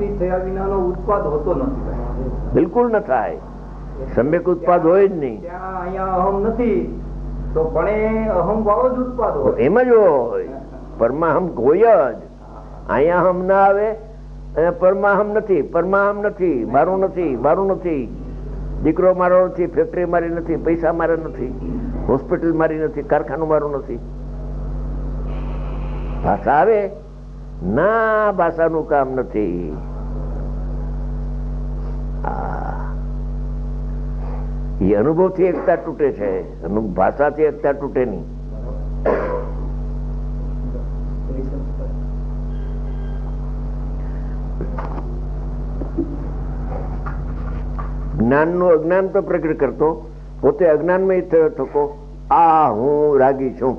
સ્થાપિત થયા વિનાનો ઉત્પાદ હોતો નથી. બિલકુલ ન થાય. સમ્યક ઉત્પાદ હોય જ નહીં. અહીંયા અહમ નથી તો પણ અહમ વાળો જ ઉત્પાદ હોય. એમ જ હોય. પરમાહમ હોય જ. અહીંયા અહમ ના આવે. પરમાહમ નથી. પરમાહમ નથી. મારું નથી. મારું નથી. દીકરો મારો નથી. ફેક્ટરી મારી નથી. પૈસા મારા નથી. હોસ્પિટલ મારી નથી. કારખાનું મારું નથી. ભાષા આવે ના, ભાષાનું કામ નથી. એ અનુભવથી એકતા તૂટે છે. ભાષાથી એકતા તૂટે નહીં. જ્ઞાનનું અજ્ઞાન તો પ્રગટ કરતો, પોતે અજ્ઞાનમાં થયો થકો. આ હું રાગી છું.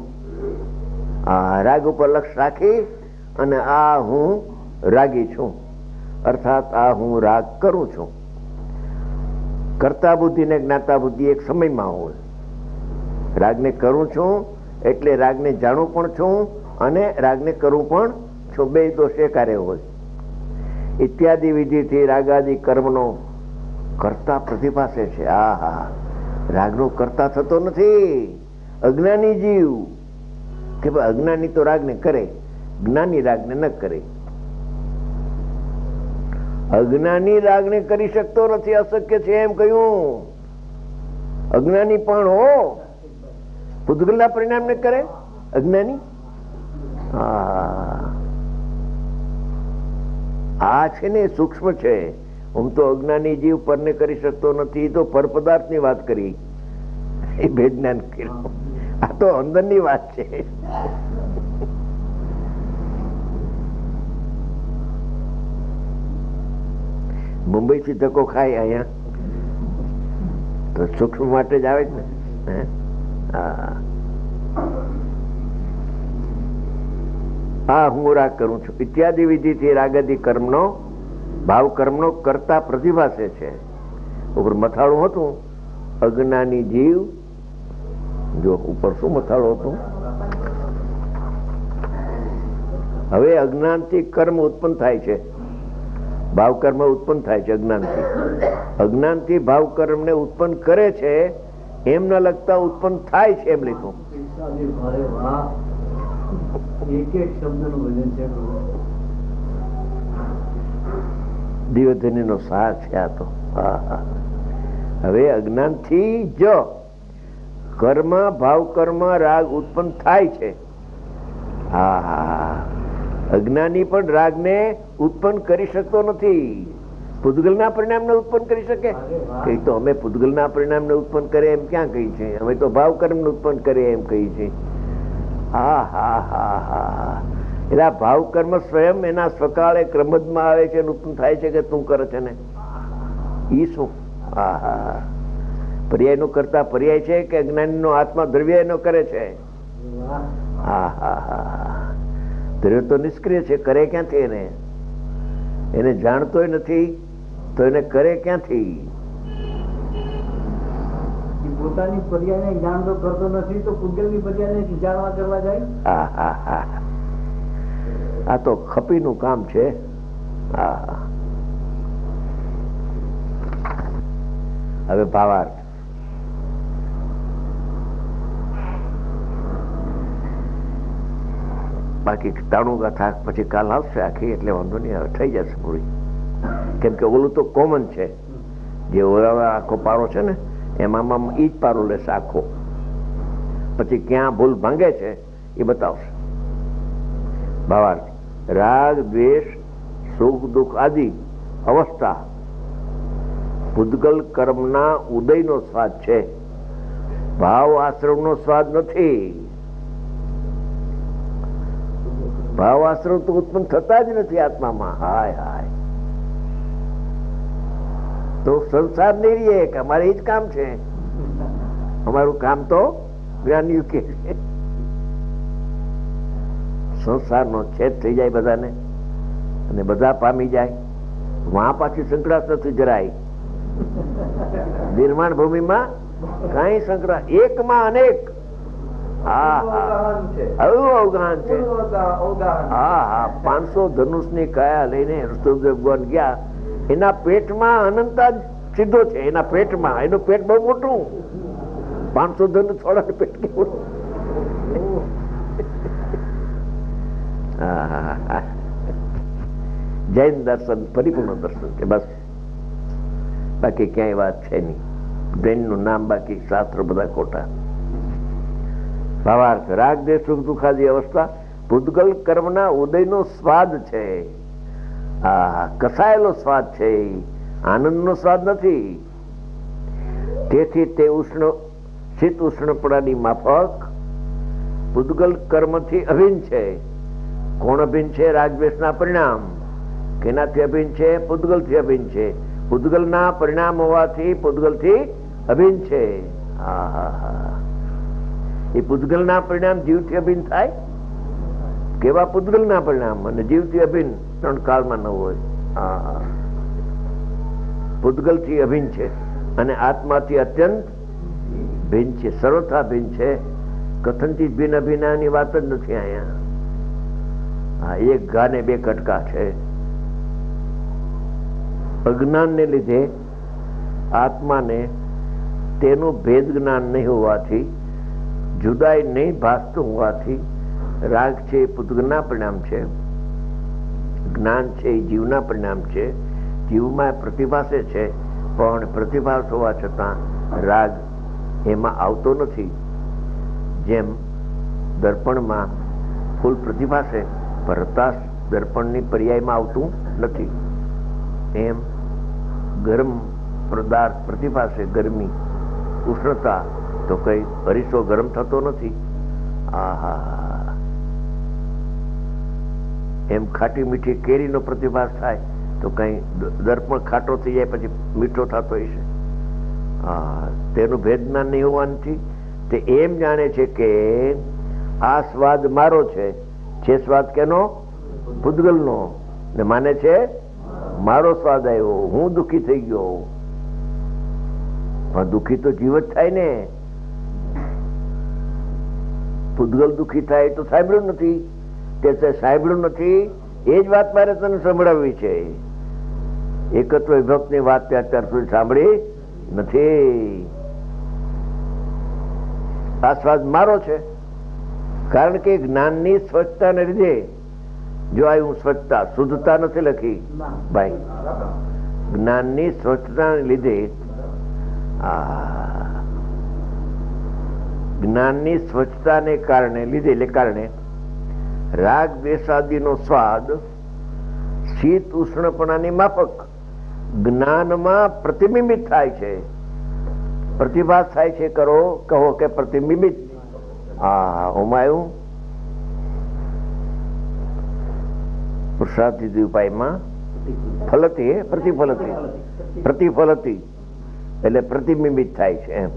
રાગ ઉપર લક્ષ રાખી અને આ હું રાગી છું, અર્થાત આ હું રાગ કરું છું. કર્તા બુદ્ધિ ને જ્ઞાતા બુદ્ધિ એક સમયમાં હોય. રાગને કરું છું એટલે રાગને જાણું પણ છું અને રાગને કરું પણ છું. બે દોષ એકારે હોય. ઇત્યાદિ વિધિથી રાગાદિ કર્મનો કર્તા પ્રતિભાસે છે. રાગનો કર્તા થતો નથી અજ્ઞાની જીવ. કે ભાઈ અજ્ઞાની તો રાગને કરે, જ્ઞાની રાગને ન કરે. અજ્ઞાની રાગને કરી શકતો નથી, અશક્ય છે એમ કહ્યું. અજ્ઞાની પણ હો પૂતગલના પરિણામને કરે અજ્ઞાની. આ છે ને સૂક્ષ્મ છે. હું તો અજ્ઞાની જીવ પરને કરી શકતો નથી, તો પર પદાર્થની વાત કરી, એ ભેજ્ઞાન કર્યું. આ તો અંદરની વાત છે. મુંબઈ થી ધક્કો ખાય અહીંયા તો સૂક્ષ્મ માટે જ આવે જ ને. હું રાગ કરું છું. ઇત્યાદિ વિધિથી રાગાદિ કર્મનો ભાવ કર્મનો કરતા પ્રતિભાસે છે. ઉપર મથાળું હતું અજ્ઞાની જીવ. જો ઉપર શું મથાળું હતું? હવે અજ્ઞાનથી કર્મ ઉત્પન્ન થાય છે. ભાવ કર્મ ઉત્પન્ન થાય છે અજ્ઞાનથી. અજ્ઞાનથી ભાવ કર્મ ને ઉત્પન્ન કરે છે એમ ન લગતા ઉત્પન્ન થાય છે એમ લીધું. એક એક શબ્દનું વજન છે. દિવ્યધની નો સાર છે આ તો. હવે અજ્ઞાનથી જ કર્મ ભાવ કર્મ રાગ ઉત્પન્ન થાય છે. અજ્ઞાની પણ રાગને ઉત્પન્ન કરી શકતો નથી. પૂતગલના પરિણામને ઉત્પન્ન કરી શકે? કઈ તો અમે પૂતગલના પરિણામને ઉત્પન્ન કરે એમ ક્યાં કહી છે? અમે તો ભાવ કર્મને ઉત્પન્ન કરે એમ કહી છે. એટલે ભાવ કર્મ સ્વયં એના સ્વકાળે ક્રમદમાં આવે છે, ઉત્પન્ન થાય છે કે તું કરે છે ને ઈ શું? પર્યાય નું કરતા પર્યાય છે કે અજ્ઞાની નો આત્મા દ્રવ્ય એનો કરે છે? દ્રવ્ય તો નિષ્ક્રિય છે, કરે ક્યાંથી? એને જાણતોય નથી તો એને કરે ક્યાંથી? પોતાની પર્યાયને જાણતો કરતો નથી તો પૂતગલની પર્યાયને જાણવા કરવા જાય. આ તો ખપીનું કામ છે. હવે ભાવાર્થ. બાકી તાણું ગાથા પછી કાલ આવશે આખી, એટલે વાંધો નહીં આવે, થઈ જશે પૂરી. કેમ કે ઓલું તો કોમન છે. જે ઓલા આખો પારો છે ને એમાં ઈ જ પારો લેશે આખો. પછી ક્યાં ભૂલ ભાંગે છે એ બતાવશે. ભાવાર્થ. રાગ દ્વેષ સુખ દુઃખ આદિ અવસ્થા પૂતગલ કર્મના ઉદયનો સ્વાદ છે. ભાવ આશ્રમનો સ્વાદ નથી. ભાવ આશ્રમ તો ઉત્પન્ન થતા જ નથી આત્મામાં. હાય હાય. તો સંસાર નહીં રહીએ કે અમારે એ જ કામ છે. અમારું કામ તો જ્ઞાનીઓ કે છે. સંસારનો છેદ થઈ જાય બધાને અને બધા પામી જાય. વહાં પાછી સંકળાશ નથી જરાય. નિર્માણ ભૂમિમાં કઈ સંકળાશ, એકમાં અનેક. અવગાહન છે. આવું અવગાહન છે. અવગાહન. હા હા 500 ધનુષની કાયા લઈને ઋષભદેવ ભગવાન ગયા. એના પેટમાં અનંતા સીધો છે. એના પેટમાં એનું પેટ બહુ મોટું. 500 ધનુષ થોડા પેટ કેવું. જૈન દર્શન પરિપૂર્ણ દર્શન છે બસ, બાકી ક્યાંય વાત છે નહીં. જૈન નું નામ, બાકી શાસ્ત્ર બધા ખોટા. ભાવાર્થ રાગ દેશ સુખ દુખાદી અવસ્થા ભૂતગલ કર્મના ઉદયનો સ્વાદ છે. આ કસાયેલો સ્વાદ છે, આનંદનો સ્વાદ નથી. તેથી તે ઉષ્ણ શીત ઉષ્ણપણાની માફક ભૂતગલ કર્મથી અભિન્ન છે. કોણ અભિન્ન છે? રાગદ્વેષના પરિણામ. કેનાથી અભિન્ન છે? પૂતગલથી અભિન્ન છે. પૂતગલના પરિણામ હોવાથી પૂતગલથી અભિન્ન છે. એ પૂતગલના પરિણામ જીવથી અભિન્ન થાય? કેવા પૂતગલના પરિણામ? અને જીવથી અભિન્ન ત્રણ કાળમાં ન હોય. પૂતગલથી અભિન્ન છે અને આત્માથી અત્યંત ભિન્ન છે, સર્વથા ભિન્ન છે. કથનથી ભિન્ન અભિન્નની વાત જ નથી અહીંયા. એક ઘા ને બે કટકા છે. અજ્ઞાનને લીધે આત્માને તેનું ભેદ જ્ઞાન નહીં હોવાથી, જુદાઈ નહીં ભાસતું હોવાથી, રાગ છે એ પૂતગલના પરિણામ છે, જ્ઞાન છે એ જીવના પરિણામ છે. જીવમાં પ્રતિભાસે છે, પણ પ્રતિભાસ હોવા છતાં રાગ એમાં આવતો નથી. જેમ દર્પણમાં ફૂલ પ્રતિભાસે પ્રકાશ દર્પણની પર્યાયમાં આવતું નથી, એમ ગરમ પદાર્થ પ્રતિભાસે ગરમી ઉષ્ણતા, તો કઈ અરીસો ગરમ થતો નથી. એમ ખાટી મીઠી કેરીનો પ્રતિભાસ થાય તો કઈ દર્પણ ખાટો થઈ જાય પછી મીઠો થતો હશે. તેનું ભેદ જ્ઞાન નહીં હોવાથી તે એમ જાણે છે કે આ સ્વાદ મારો છે. સ્વાદ કેનો? પૂતગલનો. ને માને છે મારો સ્વાદ આવ્યો, હું દુઃખી થઈ ગયો. પણ દુઃખી તો જીવ જ થાય ને. પૂતગલ દુઃખી થાય તો સાંભળ્યું નથી. તે સાંભળ્યું નથી એ જ વાત મારે તને સંભળાવવી છે. એકત્વ વિભક્તની વાત તે અત્યાર સુધી સાંભળી નથી. આ સ્વાદ મારો છે કારણ કે જ્ઞાનની સ્વચ્છતાને લીધે. જો આવ્યું સ્વચ્છતા, શુદ્ધતા નથી લખી ભાઈ. જ્ઞાનની સ્વચ્છતાને લીધે, જ્ઞાનની સ્વચ્છતાને કારણે રાગ દ્વેષાદિનો સ્વાદ શીત ઉષ્ણપણાની માફક જ્ઞાનમાં પ્રતિબિંબિત થાય છે. પ્રતિભાસ થાય છે. કહો કે પ્રતિબિંબિત. હુમાયું પુરુષાર્થિ ઉપાયમાં ફલતી પ્રતિફલતી એટલે પ્રતિબિંબિત થાય છે. એમ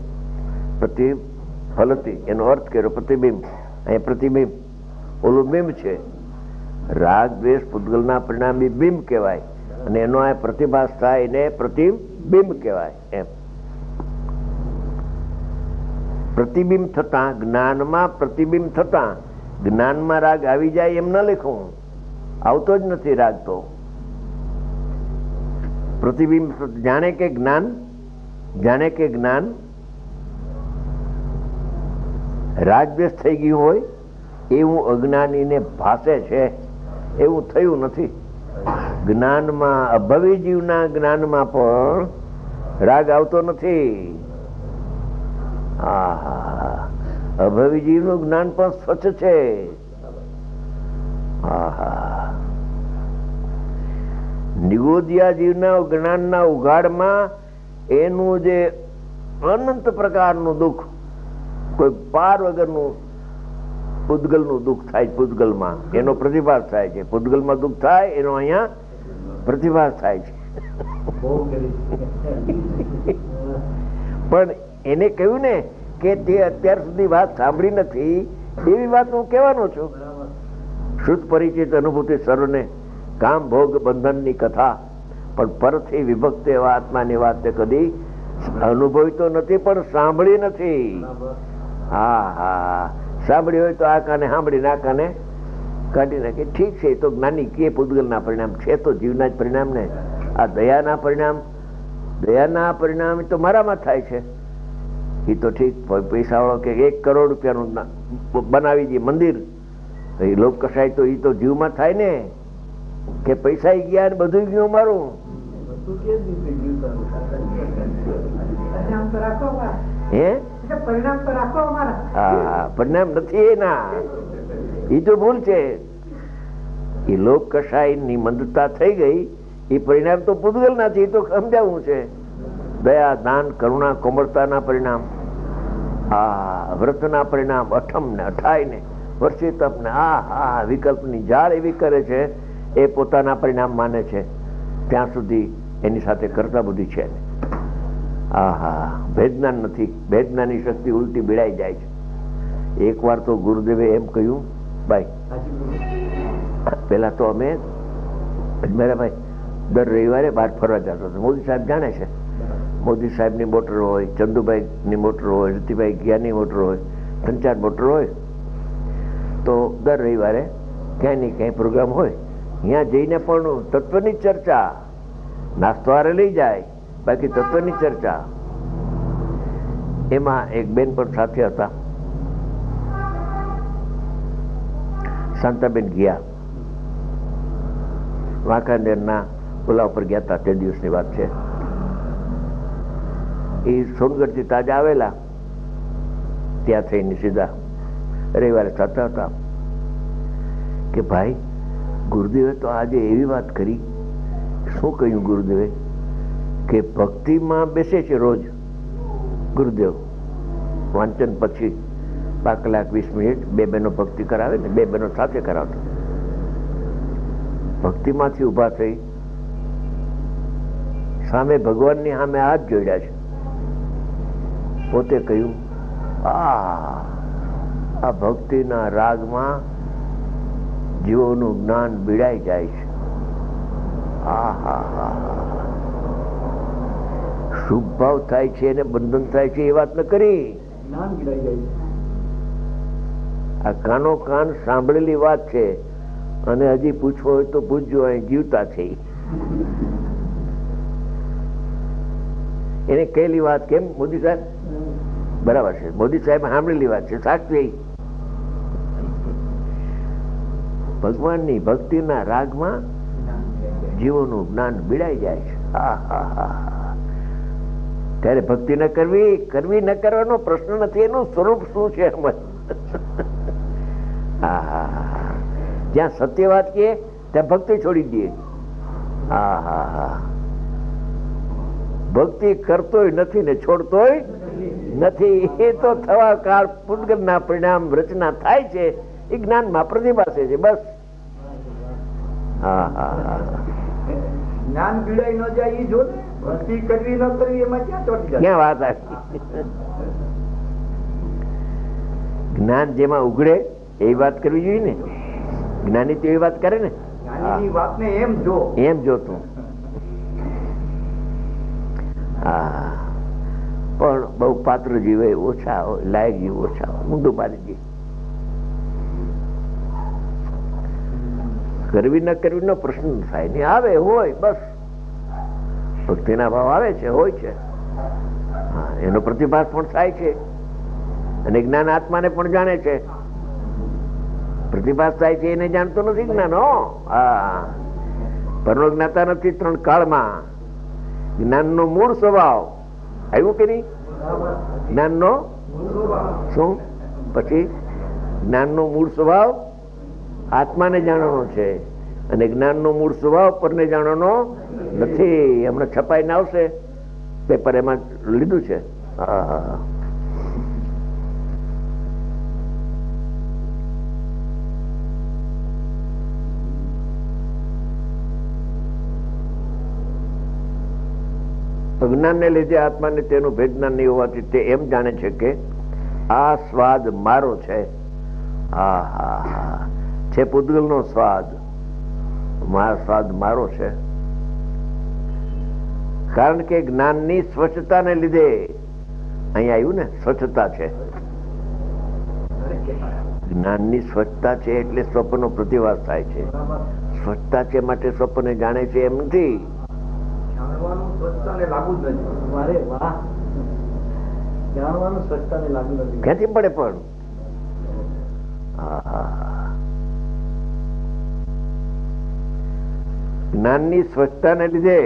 પ્રતિફલતી એનો અર્થ કર્યો પ્રતિબિંબ. અહીંયા પ્રતિબિંબ ઓલું બિંબ છે. રાગ દ્વેષ પૂતગલના પરિણામી બિંબ કહેવાય અને એનો આ પ્રતિભાસ થાય એને પ્રતિબિંબ કહેવાય. એમ પ્રતિબિંબ થતા જ્ઞાનમાં પ્રતિબિંબ થતા જ્ઞાનમાં રાગ આવી જાય એમ ન લખું. આવતો જ નથી રાગ તો. પ્રતિબિંબ જાણે કે જ્ઞાન રાગદ્વેષ થઈ ગયું હોય એવું અજ્ઞાનીને ભાસે છે, એવું થયું નથી. જ્ઞાનમાં અભવી જીવના જ્ઞાનમાં પણ રાગ આવતો નથી. અભવી જીવનું જ્ઞાન પણ સ્વચ્છ છે. નિગોદિયા જીવના જ્ઞાનના ઉઘાડમાં એનું જે અનંત પ્રકારનું દુઃખ, કોઈ પાર વગરનું પૂતગલનું દુઃખ થાય. પૂતગલમાં એનો પ્રતિભાસ થાય છે. પૂતગલમાં દુઃખ થાય એનો અહીંયા પ્રતિભાસ થાય છે. પણ એને કહ્યું ને કે તે અત્યાર સુધી વાત સાંભળી નથી એવી વાત હું કહેવાનો છું. શુદ્ધ પરિચિત અનુભૂતિ સર્વને કામ ભોગ બંધનની કથા, પણ પરથી વિભક્ત એવા આત્માની વાત તે કદી અનુભવી તો નથી પણ સાંભળી નથી. સાંભળી હોય તો આ કાને સાંભળીને આ કાને કાઢી નાખે. ઠીક છે, એ તો જ્ઞાની કે પૂતગલના પરિણામ છે તો જીવના જ પરિણામ ને. આ દયાના પરિણામ તો મારામાં થાય છે. એ તો ઠીક, પૈસાવાળો કે 1 કરોડ રૂપિયાનું બનાવી દે મંદિર, એ લોક કસાય તો એ તો જીવમાં થાય ને, કે પૈસા ગયા ને બધું ગયું મારું. પરિણામ નથી એના, એ તો ભૂલ છે. એ લોક કસાય ની મંદતા થઈ ગઈ, એ પરિણામ તો પૂતગલ નથી, તો સમજાવવું છે. દયા, દાન, કરુણા, કોમળતાના પરિણામ, આ વ્રતના પરિણામ, અઠમ ને 28 ને વર્ષે તપ ને આ વિકલ્પની જાળ એવી કરે છે, એ પોતાના પરિણામ માને છે. ત્યાં સુધી એની સાથે કરતા બુદ્ધિ છે. ભેદજ્ઞાન નથી. ભેદજ્ઞાનની શક્તિ ઉલટી બિડાઈ જાય છે. એક વાર તો ગુરુદેવે એમ કહ્યું, ભાઈ પેલા તો અમે અજમેરાભાઈ દર રવિવારે બહાર ફરવા જતો હતો. મોદી સાહેબ જાણે છે, મોદી સાહેબની મોટર હોય, ચંદુભાઈની મોટર હોય, રતિભાઈ ગિયાની મોટર હોય, 3-4 મોટર હોય. તો દર રવિવારે ક્યાંય ને ક્યાંય પ્રોગ્રામ હોય, ત્યાં જઈને પણ તત્વની ચર્ચા, નાસ્તો હારે લઈ જાય, બાકી તત્વની ચર્ચા. એમાં એક બેન પણ સાથે હતા, શાંતાબેન ગયા, વાંકાનેરના પુલા ઉપર ગયા હતા. તે દિવસની વાત છે. એ સોનગઢથી તાજા આવેલા, ત્યાં થઈને સીધા રવિવારે થતા હતા કે ભાઈ ગુરુદેવે તો આજે એવી વાત કરી. શું કહ્યું ગુરુદેવે? કે ભક્તિમાં બેસે છે રોજ ગુરુદેવ, વાંચન પછી 2 કલાક 20 મિનિટ 2 બહેનો ભક્તિ કરાવે ને, 2 બહેનો સાથે કરાવતા. ભક્તિમાંથી ઊભા થઈ સામે ભગવાનની સામે હાથ જોડ્યા છે. પોતે કહ્યું, આ ભક્તિના રાગમાં જીવોનું જ્ઞાન બીડાઈ જાય છે. શુભ ભાવ થાય છે અને બંધન થાય છે, એ વાત ન કરી. આ કાનો કાન સાંભળેલી વાત છે, અને હજી પૂછવો હોય તો પૂછજો, અહીં જીવતા છે. એને કહેલી વાત કેમ મોદી સાહેબ? બરાબર છે, મોદી સાહેબ સાંભળેલી વાત છે, સાચી. ભગવાનની ભક્તિના રાગમાં જીવોનું જ્ઞાન બીડાઈ જાય છે. ત્યારે ભક્તિ ન કરવી ન કરવાનો પ્રશ્ન નથી, એનું સ્વરૂપ શું છે. જ્યાં સત્ય વાત કહીએ ત્યાં ભક્તિ છોડી દઈએ. ભક્તિ કરતોય નથી ને છોડતોય નથી. એ તો થવા કાળ પૂતગલના પરિણામ રચના થાય છે, એ જ્ઞાનમાં પ્રતિભાસે છે. બસ જ્ઞાન પીડાઈ ન જાય એ જો ને, ભક્તિ કરવી ન કરવી એમાં ક્યાં ચોટી જાય? ક્યાં વાત આવી? જ્ઞાન જેમાં ઉઘડે એવી વાત કરવી જોઈએ ને. જ્ઞાની તો એવી વાત કરે ને, જ્ઞાનીની વાતને એમ જોતું. પણ બહુ પાત્ર જીવે ઓછા હોય, લાયક જીવ ઓછા હોય, ઊંધું મારી દે. કરવી ન કરવી નો પ્રશ્ન થાય નહીં, આવે હોય બસ. ભક્તિના ભાવ આવે છે, હોય છે, એનો પ્રતિભાસ પણ થાય છે, અને જ્ઞાન આત્માને પણ જાણે છે. પ્રતિભાસ થાય છે એને જાણતો નથી જ્ઞાન. પરનો જ્ઞાતા નથી 3 કાળમાં. જ્ઞાનનો મૂળ સ્વભાવ આવ્યું કે નહીં? જ્ઞાનનો શું? પછી જ્ઞાનનો મૂળ સ્વભાવ આત્માને જાણવાનો છે, અને જ્ઞાનનો મૂળ સ્વભાવ પરને જાણવાનો નથી. હમણાં છપાઈને આવશે પેપર, એમાં લીધું છે. જ્ઞાનને લીધે આત્માને તેનું ભેદ જ્ઞાન નહીં હોવાથી તે એમ જાણે છે કે આ સ્વાદ મારો છે. છે પૂતગલનો સ્વાદ, સ્વાદ મારો છે. કારણ કે જ્ઞાનની સ્વચ્છતાને લીધે, અહીંયા આવ્યું ને, સ્વચ્છતા છે. જ્ઞાનની સ્વચ્છતા છે એટલે સ્વપ્નનો પ્રતિવાસ થાય છે. સ્વચ્છતા છે માટે સ્વપ્નને જાણે છે એમ નથી. જાણવાનું સ્વચ્છતાને લાગુ જ નથી. વારે વાહ, જાણવાનું સ્વચ્છતાને લાગુ નથી. ક્યાંથી પડે પણ? જ્ઞાનની સ્વચ્છતાને લીધે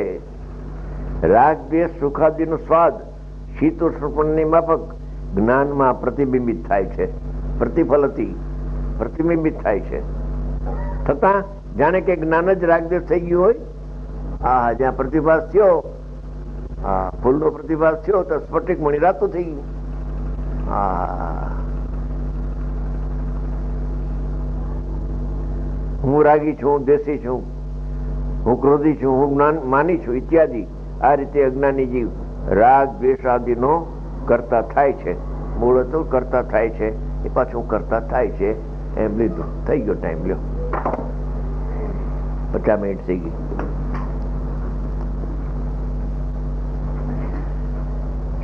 રાગ દ્વેષ સુખાદિનો સ્વાદ શીતોષ્ણની માફક જ્ઞાનમાં પ્રતિબિંબિત થાય છે. પ્રતિફલતી પ્રતિબિંબિત થાય છે. છતાં જાણે કે જ્ઞાન જ રાગદ્વેષ થઈ ગયું હોય. જ્યાં પ્રતિભાસ થયો, ફૂલનો પ્રતિભાસ થયો તો સ્ફટિક મણી રાતું થઈ ગયું. હું રાગી છું, હું દ્વેષી છું, હું ક્રોધી છું, હું માની છું ઇત્યાદિ. આ રીતે અજ્ઞાની જીવ રાગ દ્વેષ આદિનો કરતા થાય છે. મૂળ તો કરતા થાય છે, એ પાછું કરતા થાય છે એમ લીધું. થઈ ગયો ટાઈમ, લ્યો 50 મિનિટ થઈ ગઈ.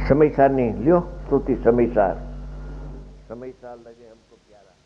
સમયસારની લ્યો સ્તુતિ. સમયસાર સમયસાર લગે હમકો પ્યારા.